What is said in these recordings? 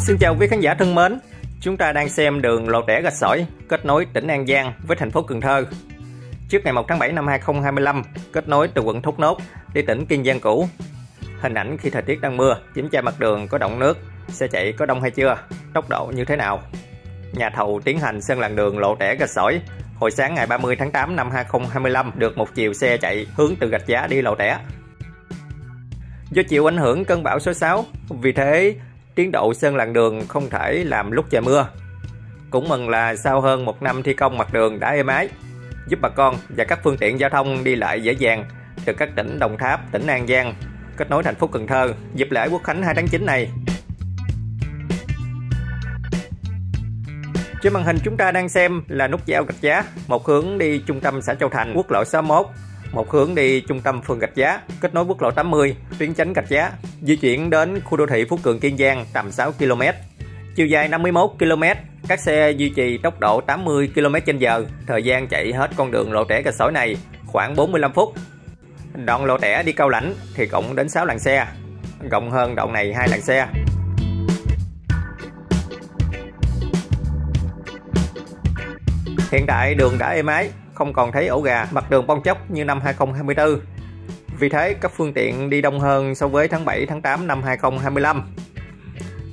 Xin chào quý khán giả thân mến, chúng ta đang xem đường lộ tẻ Rạch Sỏi kết nối tỉnh An Giang với thành phố Cần Thơ. Trước ngày 1 tháng 7 năm 2025, kết nối từ quận Thốt Nốt đi tỉnh Kiên Giang cũ. Hình ảnh khi thời tiết đang mưa, kiểm tra mặt đường có đọng nước, xe chạy có đông hay chưa, tốc độ như thế nào. Nhà thầu tiến hành sơn làn đường lộ tẻ Rạch Sỏi hồi sáng ngày 30 tháng 8 năm 2025 được một chiều xe chạy hướng từ Rạch Giá đi lộ tẻ. Do chịu ảnh hưởng cơn bão số 6, vì thế tiến độ sơn làn đường không thể làm lúc trời mưa. Cũng mừng là sau hơn một năm thi công mặt đường đã êm ái, giúp bà con và các phương tiện giao thông đi lại dễ dàng từ các tỉnh Đồng Tháp, tỉnh An Giang kết nối thành phố Cần Thơ dịp lễ Quốc khánh 2 tháng 9 này. Trên màn hình chúng ta đang xem là nút giao Rạch Giá, một hướng đi trung tâm xã Châu Thành, quốc lộ 61, một hướng đi trung tâm phường Rạch Giá, kết nối quốc lộ 80, tuyến chánh Rạch Giá, di chuyển đến khu đô thị Phú Cường Kiên Giang tầm 6 km. Chiều dài 51 km, các xe duy trì tốc độ 80 km/h, thời gian chạy hết con đường lộ tẻ Rạch Sỏi này khoảng 45 phút. Đoạn lộ tẻ đi Cao Lãnh thì cộng đến 6 làn xe, rộng hơn đoạn này 2 làn xe. Hiện tại đường đã êm ái, không còn thấy ổ gà, mặt đường bong chóc như năm 2024. Vì thế các phương tiện đi đông hơn so với tháng 7, tháng 8 năm 2025.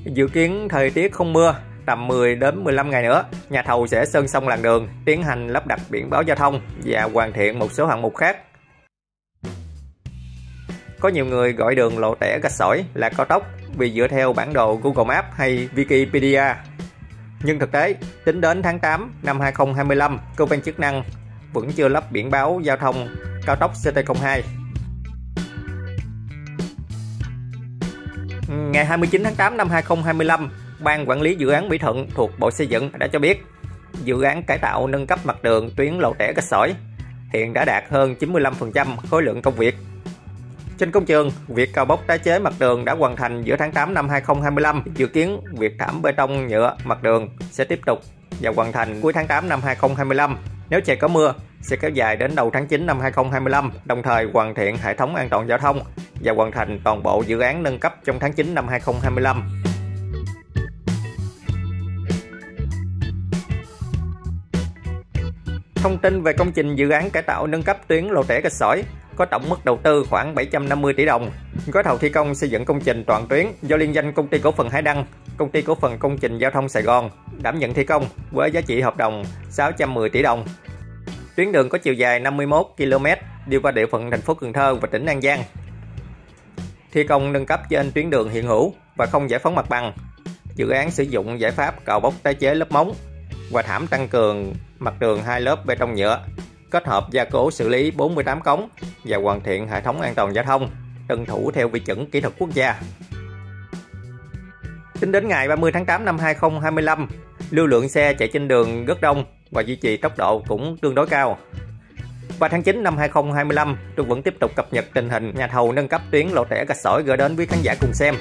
Dự kiến thời tiết không mưa, tầm 10 đến 15 ngày nữa, nhà thầu sẽ sơn xong làn đường, tiến hành lắp đặt biển báo giao thông và hoàn thiện một số hạng mục khác. Có nhiều người gọi đường lộ tẻ Rạch Sỏi là cao tốc vì dựa theo bản đồ Google Maps hay Wikipedia. Nhưng thực tế, tính đến tháng 8 năm 2025, cơ quan chức năng vẫn chưa lắp biển báo giao thông cao tốc CT02. Ngày 29 tháng 8 năm 2025, Ban Quản lý Dự án Mỹ Thuận thuộc Bộ Xây dựng đã cho biết dự án cải tạo nâng cấp mặt đường tuyến lộ tẻ Rạch Sỏi hiện đã đạt hơn 95% khối lượng công việc. Trên công trường, việc cào bóc tái chế mặt đường đã hoàn thành giữa tháng 8 năm 2025. Dự kiến việc thảm bê tông nhựa mặt đường sẽ tiếp tục và hoàn thành cuối tháng 8 năm 2025. Nếu trời có mưa, sẽ kéo dài đến đầu tháng 9 năm 2025, đồng thời hoàn thiện hệ thống an toàn giao thông và hoàn thành toàn bộ dự án nâng cấp trong tháng 9 năm 2025. Thông tin về công trình dự án cải tạo nâng cấp tuyến lộ tẻ Rạch Sỏi có tổng mức đầu tư khoảng 750 tỷ đồng. Gói thầu thi công xây dựng công trình toàn tuyến do liên danh Công ty Cổ phần Hải Đăng, Công ty Cổ phần Công trình Giao thông Sài Gòn đảm nhận thi công với giá trị hợp đồng 610 tỷ đồng. Tuyến đường có chiều dài 51 km đi qua địa phận thành phố Cần Thơ và tỉnh An Giang. Thi công nâng cấp trên tuyến đường hiện hữu và không giải phóng mặt bằng. Dự án sử dụng giải pháp cào bóc tái chế lớp móng và thảm tăng cường mặt đường 2 lớp bê tông nhựa, kết hợp gia cố xử lý 48 cống và hoàn thiện hệ thống an toàn giao thông, tuân thủ theo quy chuẩn kỹ thuật quốc gia. Tính đến ngày 30 tháng 8 năm 2025, lưu lượng xe chạy trên đường rất đông và duy trì tốc độ cũng tương đối cao. Và tháng 9 năm 2025, tôi vẫn tiếp tục cập nhật tình hình nhà thầu nâng cấp tuyến lộ tẻ Rạch Sỏi gửi đến quý khán giả cùng xem.